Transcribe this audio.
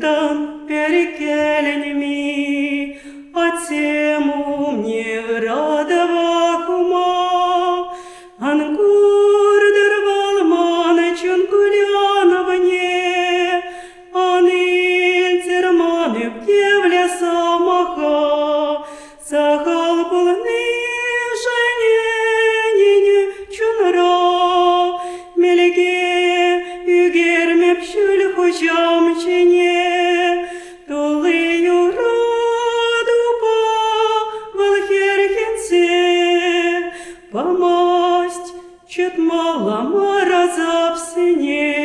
Тан перекеленьми, а тему мне радова хума. Ангур дервал манычун кулянованье, аныль терманы певля самаха, сахал полны жене чунра, мелеге югерме пшуль хучам чине, толы юрадупа валхерхенце, помасть чет мала маразапсене.